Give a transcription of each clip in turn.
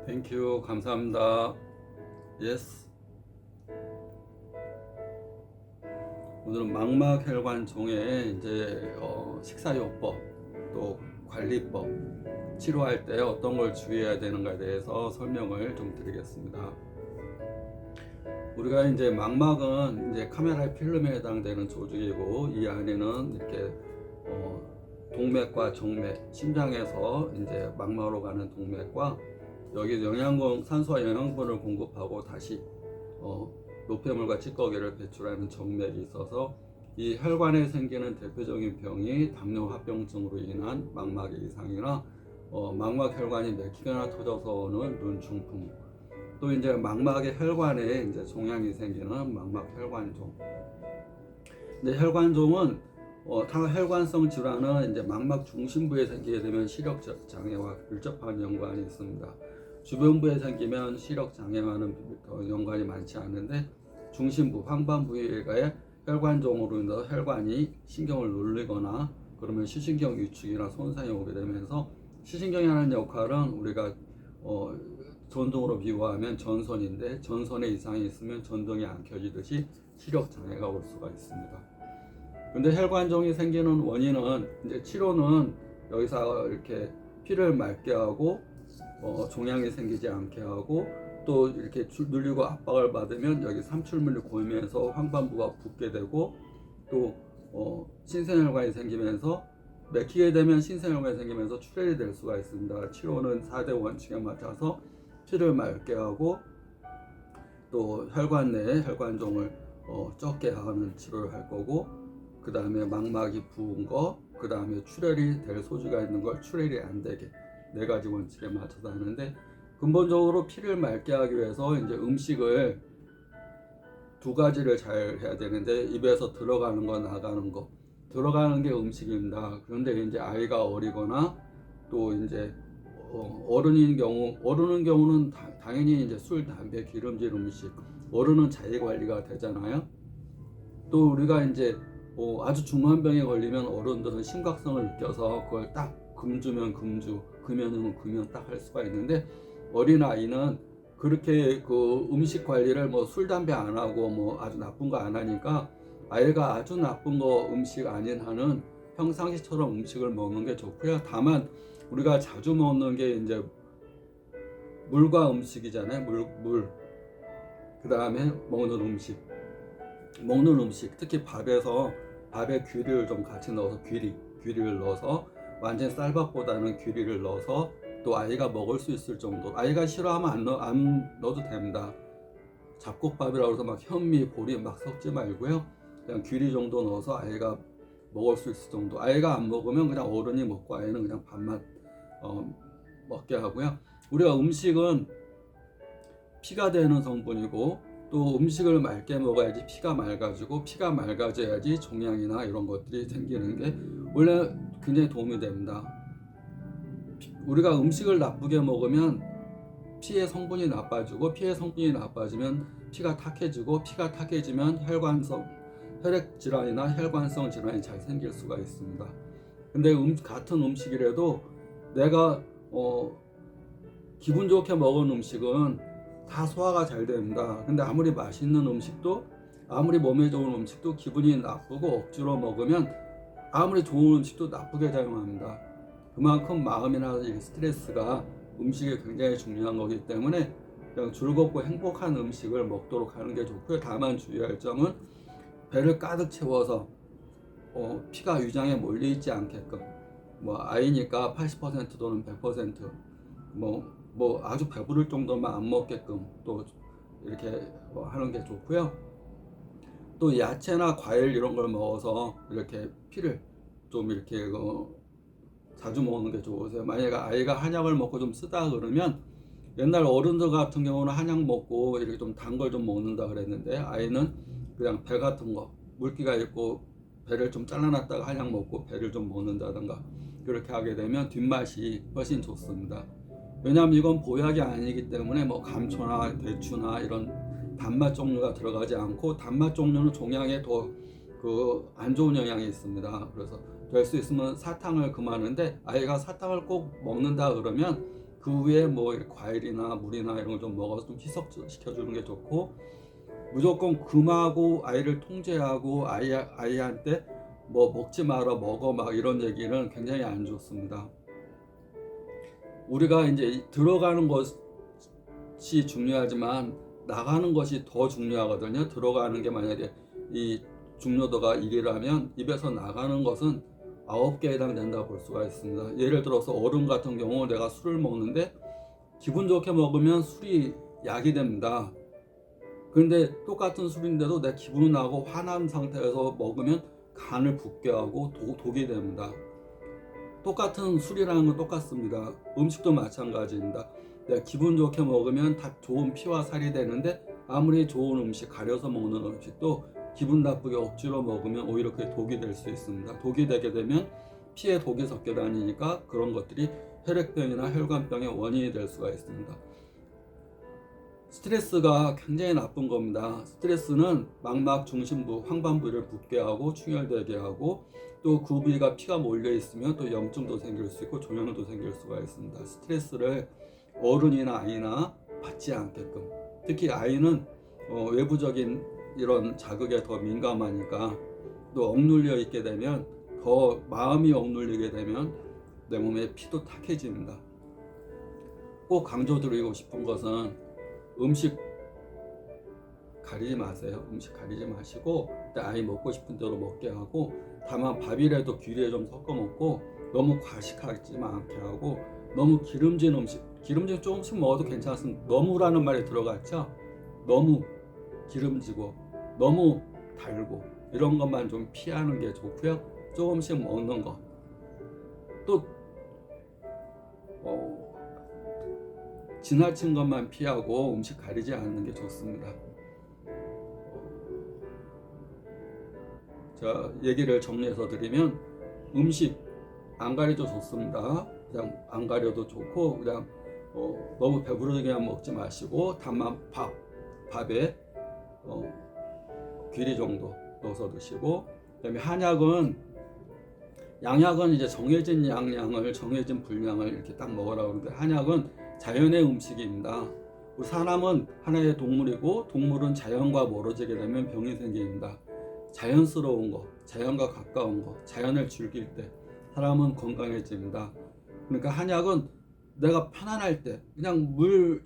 땡큐 감사합니다. 예스. 오늘은 망막혈관종의 이제 식사요법 또 관리법 치료할 때 어떤 걸 주의해야 되는가에 대해서 설명을 좀 드리겠습니다. 우리가 이제 망막은 이제 카메라의 필름에 해당되는 조직이고 이 안에는 이렇게 동맥과 정맥, 심장에서 이제 망막으로 가는 동맥과 여기 산소와 영양분을 공급하고 다시 노폐물과 찌꺼기를 배출하는 정맥이 있어서 이 혈관에 생기는 대표적인 병이 당뇨합병증으로 인한 망막의 이상이나 망막 혈관이 막히거나 터져서 오는 눈중풍, 또 이제 망막의 혈관에 이제 종양이 생기는 망막 혈관종. 근데 혈관종은 혈관성 질환은 이제 망막 중심부에 생기게 되면 시력 장애와 밀접한 연관이 있습니다. 주변부에 생기면 시력 장애와는 연관이 많지 않은데 중심부, 황반 부위에 혈관종으로 인해서 혈관이 신경을 눌리거나 그러면 시신경 위축이나 손상이 오게 되면서 시신경이 하는 역할은 우리가 전등으로 비유하면 전선인데 전선에 이상이 있으면 전등이 안 켜지듯이 시력 장애가 올 수가 있습니다. 근데 혈관종이 생기는 원인은 이제 치료는 여기서 이렇게 피를 맑게 하고 종양이 생기지 않게 하고 또 이렇게 눌리고 압박을 받으면 여기 삼출물이 고이면서 황반부가 붓게 되고 또 신생혈관이 생기면서 막히게 되면 신생혈관이 생기면서 출혈이 될 수가 있습니다. 치료는 4대 원칙에 맞춰서 피를 맑게 하고 또 혈관 내에 혈관종을 적게 하는 치료를 할 거고, 그 다음에 망막이 부은 거, 그 다음에 출혈이 될 소지가 있는 걸 출혈이 안 되게 4가지 원칙에 맞춰서 하는데, 근본적으로 피를 맑게 하기 위해서 이제 음식을 2가지를 잘 해야 되는데, 입에서 들어가는 거 나가는 거, 들어가는 게 음식입니다. 그런데 이제 아이가 어리거나 또 이제 어른인 경우는 당연히 이제 술, 담배, 기름진 음식, 어른은 자기 관리가 되잖아요. 또 우리가 이제 아주 중한 병에 걸리면 어른들은 심각성을 느껴서 그걸 딱 금주면 금주, 금연은 금연 딱 할 수가 있는데, 어린 아이는 그렇게 그 음식 관리를 술, 담배 안 하고 아주 나쁜 거 안 하니까 아이가 아주 나쁜 거 음식 아닌 한은 평상시처럼 음식을 먹는 게 좋고요. 다만 우리가 자주 먹는 게 이제 물과 음식이잖아요. 물. 그 다음에 먹는 음식, 특히 밥에 귀리를 좀 같이 넣어서 귀리를 넣어서 완전 쌀밥보다는 귀리를 넣어서 또 아이가 먹을 수 있을 정도, 아이가 싫어하면 안 넣어도 됩니다. 잡곡밥이라고 해서 막 현미, 보리 막 섞지 말고요. 그냥 귀리 정도 넣어서 아이가 먹을 수 있을 정도. 아이가 안 먹으면 그냥 어른이 먹고 아이는 그냥 밥만 먹게 하고요. 우리가 음식은 피가 되는 성분이고 또 음식을 맑게 먹어야지 피가 맑아지고, 피가 맑아져야지 종양이나 이런 것들이 생기는 게 원래 굉장히 도움이 됩니다. 우리가 음식을 나쁘게 먹으면 피의 성분이 나빠지고, 피의 성분이 나빠지면 피가 탁해지고, 피가 탁해지면 혈액 질환이나 혈관성 질환이 잘 생길 수가 있습니다. 근데 같은 음식이라도 내가 기분 좋게 먹은 음식은 다 소화가 잘 됩니다. 근데 아무리 맛있는 음식도, 아무리 몸에 좋은 음식도 기분이 나쁘고 억지로 먹으면 아무리 좋은 음식도 나쁘게 작용합니다. 그만큼 마음이나 스트레스가 음식이 굉장히 중요한 거기 때문에 그냥 즐겁고 행복한 음식을 먹도록 하는 게 좋고요. 다만 주의할 점은 배를 가득 채워서 피가 위장에 몰려있지 않게끔, 아이니까 80% 또는 100% 아주 배부를 정도만 안 먹게끔 또 이렇게 하는 게 좋고요. 또 야채나 과일 이런 걸 먹어서 이렇게 피를 좀 이렇게 자주 먹는 게 좋으세요. 만약에 아이가 한약을 먹고 좀 쓰다 그러면, 옛날 어른들 같은 경우는 한약 먹고 이렇게 좀 단 걸 좀 먹는다 그랬는데, 아이는 그냥 배 같은 거, 물기가 있고 배를 좀 잘라놨다가 한약 먹고 배를 좀 먹는다든가 그렇게 하게 되면 뒷맛이 훨씬 좋습니다. 왜냐하면 이건 보약이 아니기 때문에 감초나 대추나 이런 단맛 종류가 들어가지 않고, 단맛 종류는 종양에 더 안 좋은 영향이 있습니다. 그래서 될 수 있으면 사탕을 금하는데, 아이가 사탕을 꼭 먹는다 그러면 그 후에 뭐 이렇게 과일이나 물이나 이런 걸 좀 먹어서 좀 희석시켜주는 게 좋고, 무조건 금하고 아이를 통제하고 아이한테 뭐 먹지 마라 먹어 막 이런 얘기는 굉장히 안 좋습니다. 우리가 이제 들어가는 것이 중요하지만 나가는 것이 더 중요하거든요. 들어가는 게 만약에 이 중요도가 1이라면 입에서 나가는 것은 9개에 해당된다 볼 수가 있습니다. 예를 들어서 어른 같은 경우 내가 술을 먹는데 기분 좋게 먹으면 술이 약이 됩니다. 그런데 똑같은 술인데도 내 기분 나고 화난 상태에서 먹으면 간을 붓게 하고 독이 됩니다. 똑같은 술이라는 건 똑같습니다. 음식도 마찬가지입니다. 내가 기분 좋게 먹으면 다 좋은 피와 살이 되는데 아무리 좋은 음식, 가려서 먹는 음식도 기분 나쁘게 억지로 먹으면 오히려 그게 독이 될 수 있습니다. 독이 되게 되면 피에 독이 섞여 다니니까 그런 것들이 혈액병이나 혈관병의 원인이 될 수가 있습니다. 스트레스가 굉장히 나쁜 겁니다. 스트레스는 망막 중심부, 황반부를 붓게 하고 충혈되게 하고, 또 그 부위가 피가 몰려 있으면 또 염증도 생길 수 있고 종양도 생길 수가 있습니다. 스트레스를 어른이나 아이나 받지 않게끔, 특히 아이는 외부적인 이런 자극에 더 민감하니까, 또 억눌려 있게 되면, 더 마음이 억눌리게 되면 내 몸에 피도 탁해집니다. 꼭 강조드리고 싶은 것은 음식 가리지 마세요. 음식 가리지 마시고 아이 먹고 싶은 대로 먹게 하고, 다만 밥이라도 귀리에 좀 섞어 먹고 너무 과식하지만 않게 하고, 너무 기름진 음식, 기름진 조금씩 먹어도 괜찮습니다. 너무라는 말이 들어갔죠. 너무 기름지고 너무 달고 이런 것만 좀 피하는 게 좋고요. 조금씩 먹는 거, 또 지나친 것만 피하고 음식 가리지 않는 게 좋습니다. 자, 얘기를 정리해서 드리면, 음식 안 가려도 좋습니다. 그냥 안 가려도 좋고, 그냥 너무 배부르게만 먹지 마시고, 다만 밥에 귀리 정도 넣어서 드시고, 그다음에 양약은 이제 정해진 양량을, 정해진 분량을 이렇게 딱 먹으라고 하는데, 한약은 자연의 음식입니다. 우리 사람은 하나의 동물이고, 동물은 자연과 멀어지게 되면 병이 생깁니다. 자연스러운 거, 자연과 가까운 거, 자연을 즐길 때 사람은 건강해집니다. 그러니까 한약은 내가 편안할 때 그냥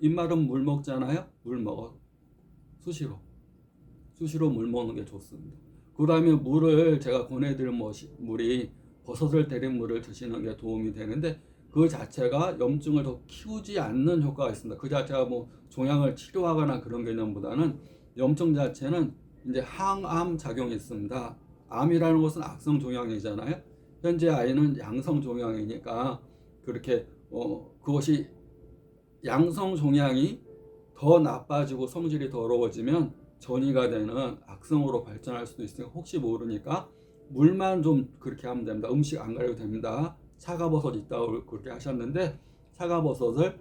입마른 물 먹잖아요. 물 먹어. 수시로 물 먹는 게 좋습니다. 그 다음에 물을 제가 권해드릴 물이 버섯을 데린 물을 드시는 게 도움이 되는데, 그 자체가 염증을 더 키우지 않는 효과가 있습니다. 그 자체가 뭐 종양을 치료하거나 그런 개념보다는 염증 자체는 이제 항암 작용이 있습니다. 암이라는 것은 악성 종양이잖아요. 현재 아이는 양성 종양이니까 그렇게 그것이 양성 종양이 더 나빠지고 성질이 더러워지면 전이가 되는 악성으로 발전할 수도 있으니까 혹시 모르니까 물만 좀 그렇게 하면 됩니다. 음식 안 가려도 됩니다. 사과버섯 있다고 그렇게 하셨는데, 사과버섯을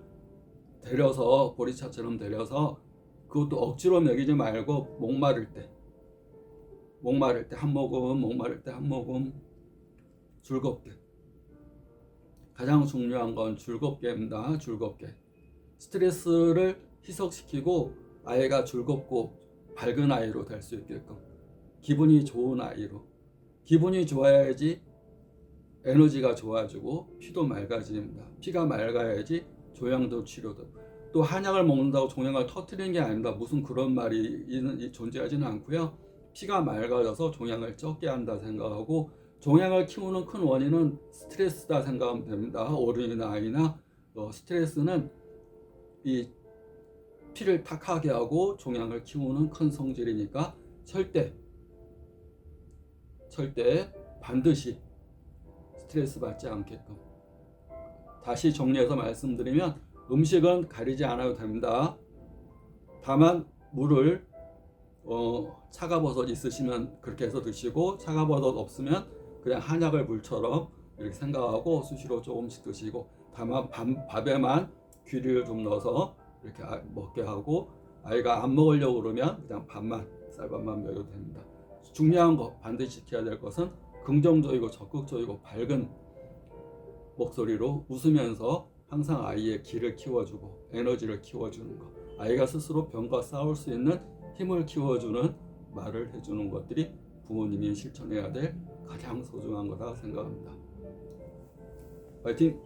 데려서 보리차처럼 데려서, 그것도 억지로 먹이지 말고 목마를 때 한 모금, 목마를 때 한 모금, 즐겁게. 가장 중요한 건 즐겁게입니다. 즐겁게. 스트레스를 희석시키고 아이가 즐겁고 밝은 아이로 될 수 있게끔, 기분이 좋은 아이로. 기분이 좋아야지 에너지가 좋아지고 피도 맑아집니다. 피가 맑아야지 종양도 치료도. 또 한약을 먹는다고 종양을 터뜨리는 게 아닙니다. 무슨 그런 말이 존재하지는 않고요. 피가 맑아져서 종양을 적게 한다 생각하고, 종양을 키우는 큰 원인은 스트레스다 생각하면 됩니다. 어른이나 아이나 스트레스는 이 피를 탁하게 하고 종양을 키우는 큰 성질이니까 절대 반드시 스트레스 받지 않게끔. 다시 정리해서 말씀드리면, 음식은 가리지 않아도 됩니다. 다만 물을 차가버섯 있으시면 그렇게 해서 드시고, 차가버섯 없으면 그냥 한약을 물처럼 이렇게 생각하고 수시로 조금씩 드시고, 다만 밥에만 귀리를 좀 넣어서 이렇게 먹게 하고, 아이가 안 먹으려고 그러면 그냥 쌀밥만 먹여도 됩니다. 중요한 거, 반드시 지켜야 될 것은 긍정적이고 적극적이고 밝은 목소리로 웃으면서 항상 아이의 기를 키워주고 에너지를 키워주는 것, 아이가 스스로 병과 싸울 수 있는 힘을 키워주는 말을 해주는 것들이 부모님이 실천해야 될 가장 소중한 거다 생각합니다. 파이팅!